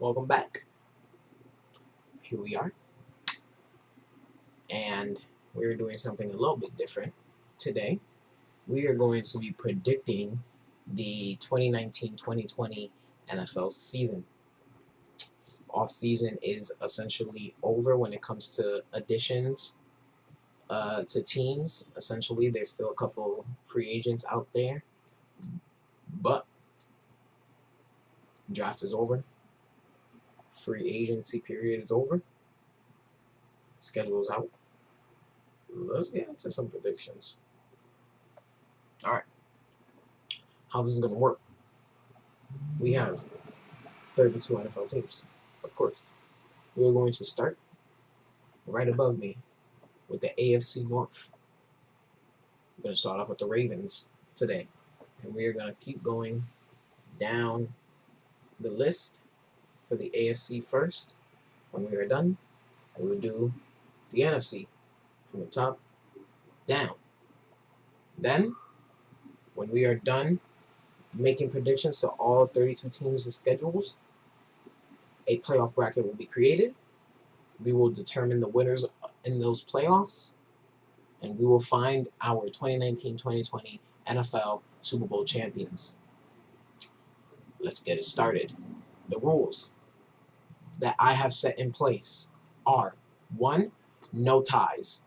Welcome back. Here we are, and we're doing something a little bit different today. We are going to be predicting the 2019-2020 NFL season. Off season is essentially over when it comes to additions to teams. Essentially, there's still a couple free agents out there, but draft is over. Free agency period is over. Schedule is out. Let's get into some predictions. All right. How this is going to work. We have 32 NFL teams, of course. We are going to start right above me with the AFC North. We're going to start off with the Ravens today, and we are going to keep going down the list for the AFC first. When we are done, we will do the NFC from the top down. Then, when we are done making predictions to all 32 teams' schedules, a playoff bracket will be created. We will determine the winners in those playoffs, and we will find our 2019-2020 NFL Super Bowl champions. Let's get it started. The rules that I have set in place are: 1, no ties.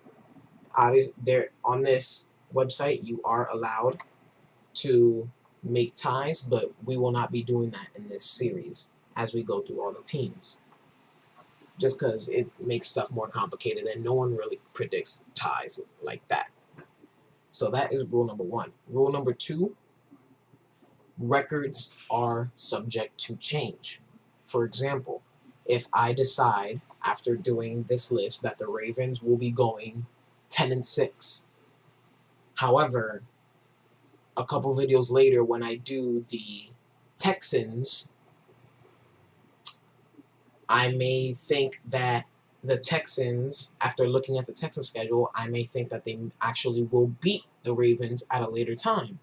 Obviously, there on this website, you are allowed to make ties, but we will not be doing that in this series as we go through all the teams. Just because it makes stuff more complicated and no one really predicts ties like that. So that is rule number 1. Rule number 2, records are subject to change. For example, if I decide after doing this list that the Ravens will be going 10-6, however, a couple videos later when I do the Texans, I may think that the Texans, after looking at the Texans schedule, I may think that they actually will beat the Ravens at a later time,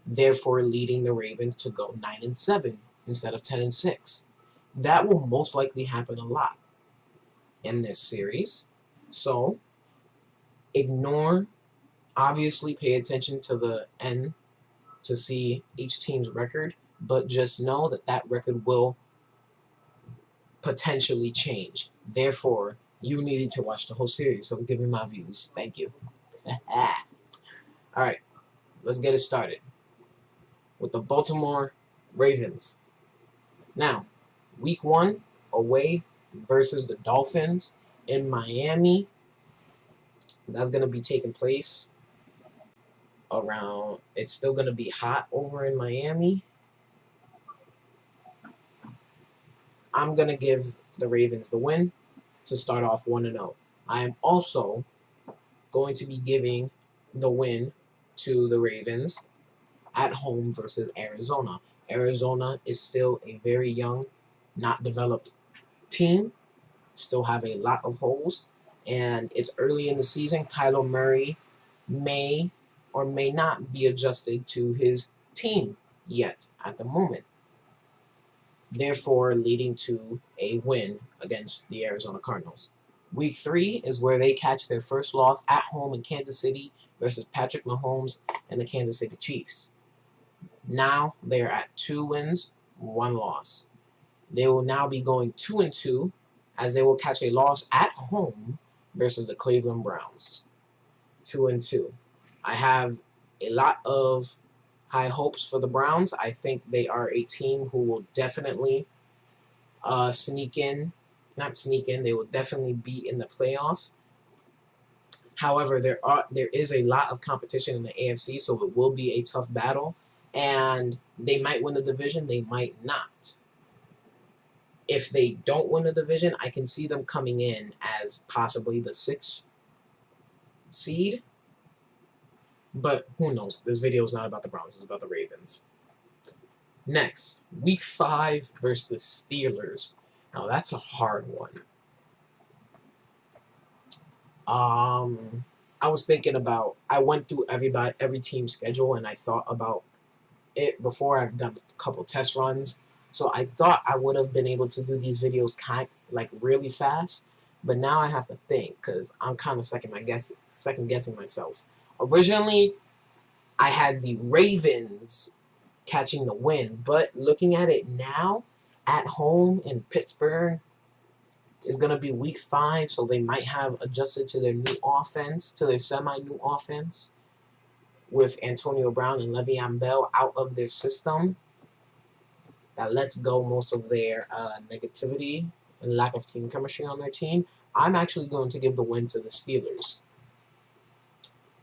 therefore leading the Ravens to go 9-7 instead of 10-6. That will most likely happen a lot in this series. So obviously pay attention to the end to see each team's record, but just know that that record will potentially change. Therefore, you needed to watch the whole series, so give me my views. Thank you. Alright, let's get it started with the Baltimore Ravens. Now, week 1, away versus the Dolphins in Miami. That's going to be taking place around, it's still going to be hot over in Miami. I'm going to give the Ravens the win to start off 1-0. I am also going to be giving the win to the Ravens at home versus Arizona. Arizona is still a very young, not developed team, still have a lot of holes, and it's early in the season. Kyler Murray may or may not be adjusted to his team yet at the moment, therefore leading to a win against the Arizona Cardinals. Week 3 is where they catch their first loss at home in Kansas City versus Patrick Mahomes and the Kansas City Chiefs. Now they are at 2 wins, 1 loss. They will now be going 2-2 as they will catch a loss at home versus the Cleveland Browns. 2-2. I have a lot of high hopes for the Browns. I think they are a team who will definitely they will definitely be in the playoffs. However, there is a lot of competition in the AFC, so it will be a tough battle, and they might win the division, they might not. If they don't win the division, I can see them coming in as possibly the 6th seed. But who knows? This video is not about the Browns. It's about the Ravens. Next, Week 5 versus the Steelers. Now, that's a hard one. I was thinking about, I went through every team's schedule, and I thought about it before. I've done a couple test runs. So I thought I would have been able to do these videos like really fast, but now I have to think because I'm kind of second guessing myself. Originally, I had the Ravens catching the win, but looking at it now, at home in Pittsburgh, is going to be week 5, so they might have adjusted to their new offense, to their semi-new offense, with Antonio Brown and Le'Veon Bell out of their system. That lets go most of their negativity and lack of team chemistry on their team. I'm actually going to give the win to the Steelers.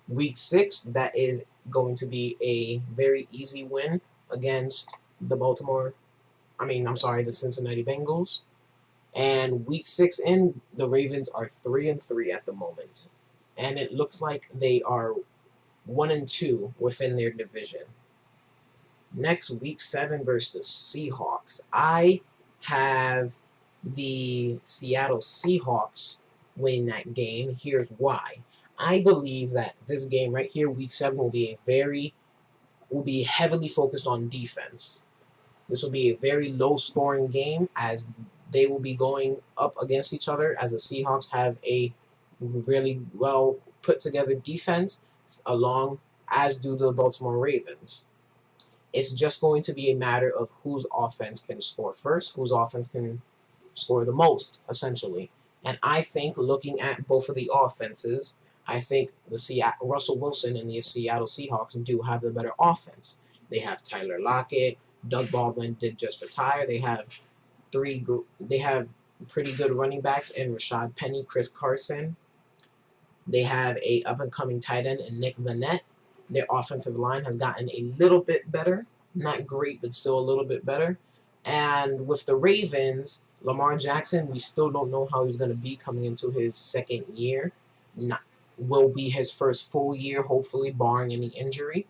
Week 6, that is going to be a very easy win against the the Cincinnati Bengals. And week 6 in, the Ravens are 3-3 at the moment. And it looks like they are 1-2 within their division. Next, week 7 versus the Seahawks. I have the Seattle Seahawks winning that game. Here's why. I believe that this game right here, week 7, will be heavily focused on defense. This will be a very low-scoring game as they will be going up against each other, as the Seahawks have a really well put-together defense, along as do the Baltimore Ravens. It's just going to be a matter of whose offense can score first, whose offense can score the most, essentially. And I think, looking at both of the offenses, I think Russell Wilson and the Seattle Seahawks do have the better offense. They have Tyler Lockett. Doug Baldwin did just retire. They have pretty good running backs in Rashad Penny, Chris Carson. They have a up-and-coming tight end in Nick Vannett. Their offensive line has gotten a little bit better. Not great, but still a little bit better. And with the Ravens, Lamar Jackson, we still don't know how he's going to be coming into his second year. Will be his first full year, hopefully, barring any injury.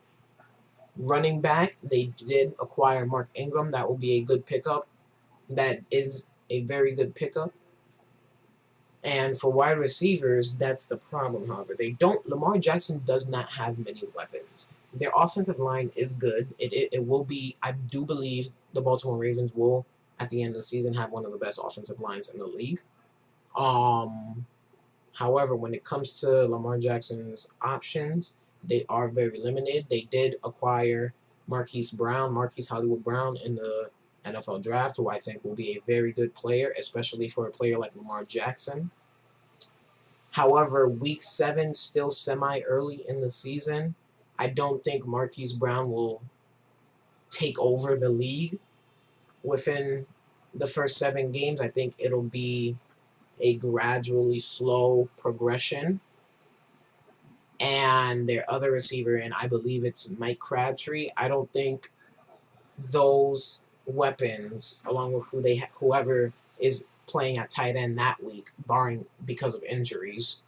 Running back, they did acquire Mark Ingram. That will be a good pickup. That is a very good pickup. And for wide receivers, that's the problem, however. Lamar Jackson does not have many weapons. Their offensive line is good. It will be, I do believe the Baltimore Ravens will, at the end of the season, have one of the best offensive lines in the league. However, when it comes to Lamar Jackson's options, they are very limited. They did acquire Marquise Hollywood Brown in the NFL draft, who I think will be a very good player, especially for a player like Lamar Jackson. However, week 7, still semi-early in the season, I don't think Marquise Brown will take over the league within the first 7 games. I think it'll be a gradually slow progression. And their other receiver, and I believe it's Mike Crabtree, I don't think those weapons, along with whoever is playing at tight end that week, barring because of injuries,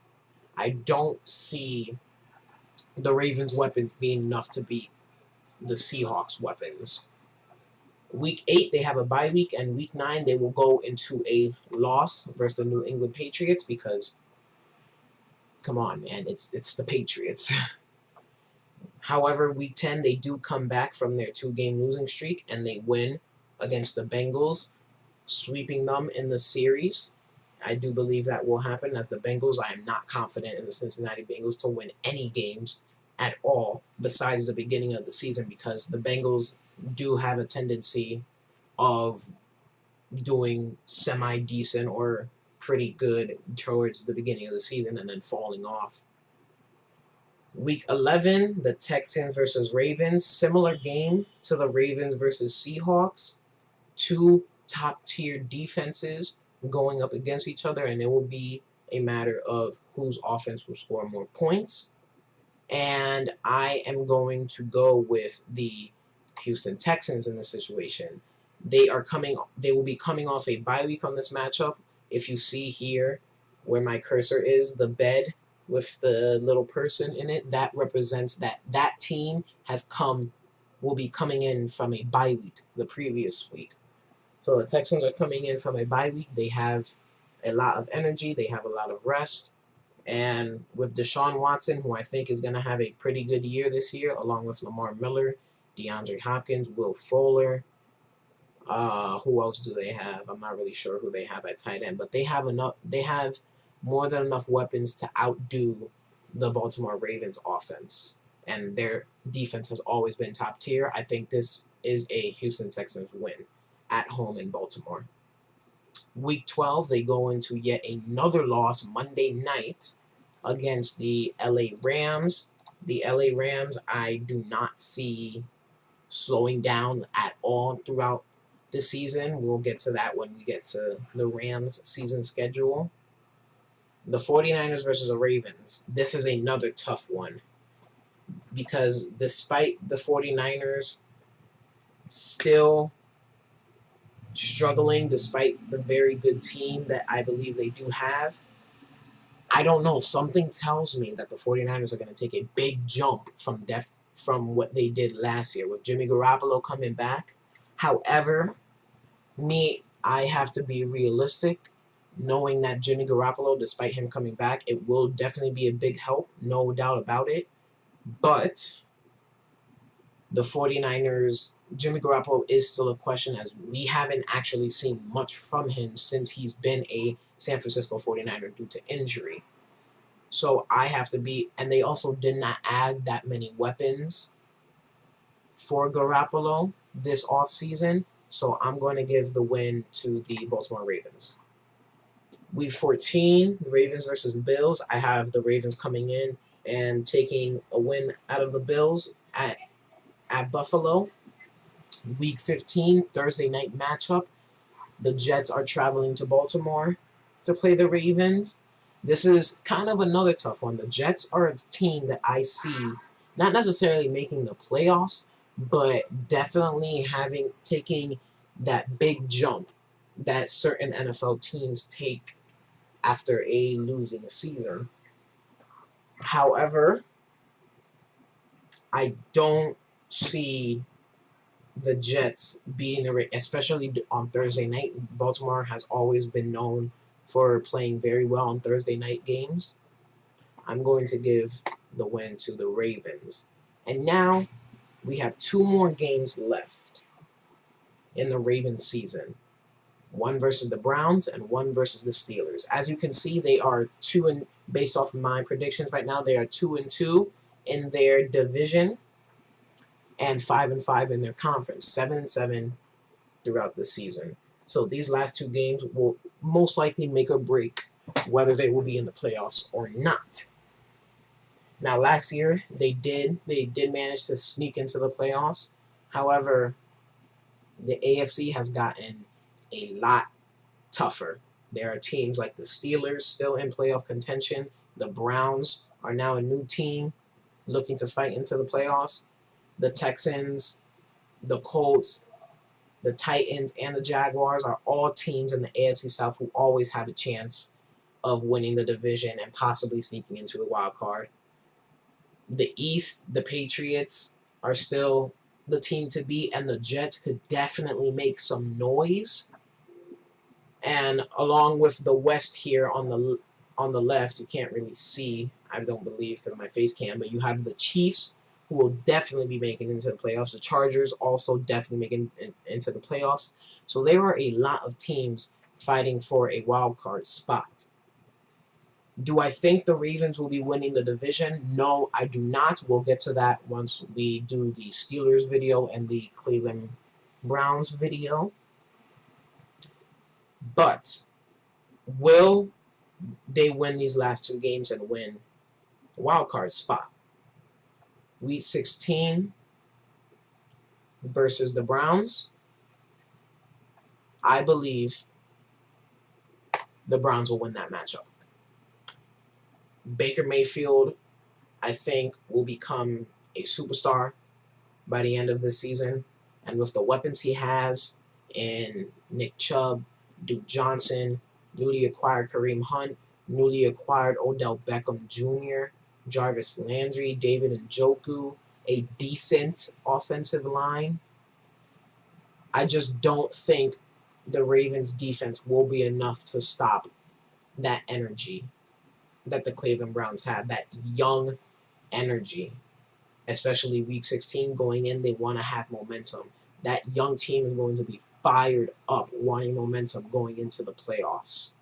I don't see the Ravens' weapons being enough to beat the Seahawks' weapons. Week 8, they have a bye week, and week 9, they will go into a loss versus the New England Patriots because, come on, man, it's the Patriots. However, week 10, they do come back from their 2-game losing streak, and they win against the Bengals, sweeping them in the series. I do believe that will happen, as the Bengals, I am not confident in the Cincinnati Bengals to win any games at all besides the beginning of the season, because the Bengals do have a tendency of doing semi-decent or pretty good towards the beginning of the season and then falling off. Week 11, the Texans versus Ravens. Similar game to the Ravens versus Seahawks. 2 top-tier defenses going up against each other, and it will be a matter of whose offense will score more points. And I am going to go with the Houston Texans in this situation. They will be coming off a bye week on this matchup. If you see here where my cursor is, the bed with the little person in it, that represents that team will be coming in from a bye week the previous week. So the Texans are coming in from a bye week. They have a lot of energy. They have a lot of rest. And with Deshaun Watson, who I think is going to have a pretty good year this year, along with Lamar Miller, DeAndre Hopkins, Will Fuller, Who else do they have? I'm not really sure who they have at tight end, but they have enough. They have more than enough weapons to outdo the Baltimore Ravens offense, and their defense has always been top tier. I think this is a Houston Texans win at home in Baltimore. Week 12, they go into yet another loss Monday night against the LA Rams. The LA Rams, I do not see slowing down at all throughout the season. We'll get to that when we get to the Rams season schedule. The 49ers versus the Ravens. This is another tough one because despite the 49ers still struggling, despite the very good team that I believe they do have, I don't know. Something tells me that the 49ers are going to take a big jump from what they did last year with Jimmy Garoppolo coming back. However, I have to be realistic, knowing that Jimmy Garoppolo, despite him coming back, it will definitely be a big help, no doubt about it. But the 49ers, Jimmy Garoppolo is still a question, as we haven't actually seen much from him since he's been a San Francisco 49er due to injury. So I have to be, and they also did not add that many weapons for Garoppolo this offseason. So I'm going to give the win to the Baltimore Ravens. Week 14, the Ravens versus the Bills. I have the Ravens coming in and taking a win out of the Bills at Buffalo. Week 15, Thursday night matchup. The Jets are traveling to Baltimore to play the Ravens. This is kind of another tough one. The Jets are a team that I see not necessarily making the playoffs, but definitely taking that big jump that certain NFL teams take after a losing season. However, I don't see the Jets being especially on Thursday night. Baltimore has always been known for playing very well on Thursday night games. I'm going to give the win to the Ravens. And now we have 2 more games left in the Ravens season. One versus the Browns and one versus the Steelers. As you can see, they are based off of my predictions right now, they are 2-2 in their division and 5-5 in their conference, 7-7 throughout the season. So these last 2 games will most likely make or break whether they will be in the playoffs or not. Now, last year they did manage to sneak into the playoffs. However, the AFC has gotten a lot tougher. There are teams like the Steelers still in playoff contention. The Browns are now a new team looking to fight into the playoffs. The Texans, the Colts, the Titans, and the Jaguars are all teams in the AFC South who always have a chance of winning the division and possibly sneaking into a wild card. The East, the Patriots are still the team to beat, and the Jets could definitely make some noise. And along with the West here on the left, you can't really see, I don't believe, because of my face cam, but you have the Chiefs, who will definitely be making it into the playoffs. The Chargers also definitely making it into the playoffs. So there are a lot of teams fighting for a wild card spot. Do I think the Ravens will be winning the division? No, I do not. We'll get to that once we do the Steelers video and the Cleveland Browns video. But will they win these last 2 games and win the wild card spot? Week 16 versus the Browns. I believe the Browns will win that matchup. Baker Mayfield, I think, will become a superstar by the end of this season. And with the weapons he has in Nick Chubb, Duke Johnson, newly acquired Kareem Hunt, newly acquired Odell Beckham Jr., Jarvis Landry, David Njoku, a decent offensive line, I just don't think the Ravens' defense will be enough to stop that energy that the Cleveland Browns have, that young energy, especially Week 16 going in. They want to have momentum. That young team is going to be fired up, wanting momentum going into the playoffs.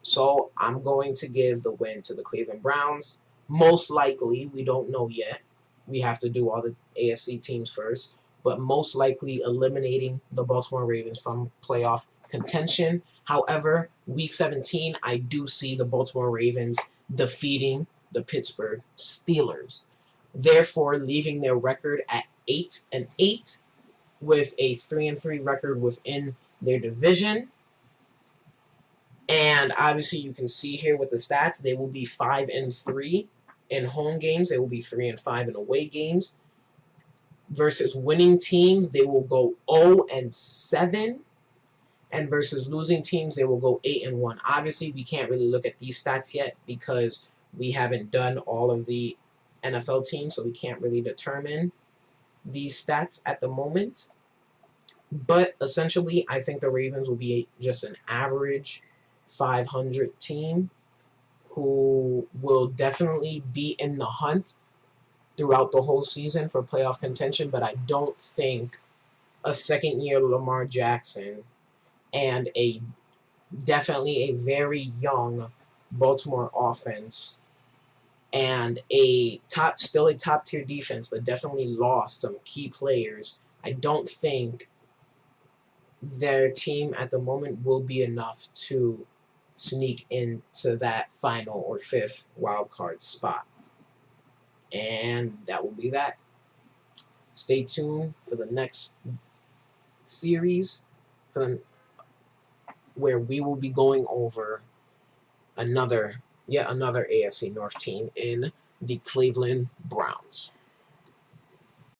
So I'm going to give the win to the Cleveland Browns. Most likely, we don't know yet. We have to do all the AFC teams first. But most likely eliminating the Baltimore Ravens from playoff contention. However, week 17, I do see the Baltimore Ravens defeating the Pittsburgh Steelers. Therefore, leaving their record at 8-8 with a 3-3 record within their division. And obviously, you can see here with the stats, they will be 5-3 in home games. They will be 3-5 in away games. Versus winning teams, they will go 0-7, and versus losing teams, they will go 8-1. Obviously, we can't really look at these stats yet because we haven't done all of the NFL teams, so we can't really determine these stats at the moment. But essentially, I think the Ravens will be just an average 500 team who will definitely be in the hunt throughout the whole season for playoff contention, but I don't think a second-year Lamar Jackson and definitely a very young Baltimore offense and still a top-tier defense, but definitely lost some key players. I don't think their team at the moment will be enough to sneak into that final or fifth wild card spot. And that will be that. Stay tuned for the next series where we will be going over yet another AFC North team in the Cleveland Browns.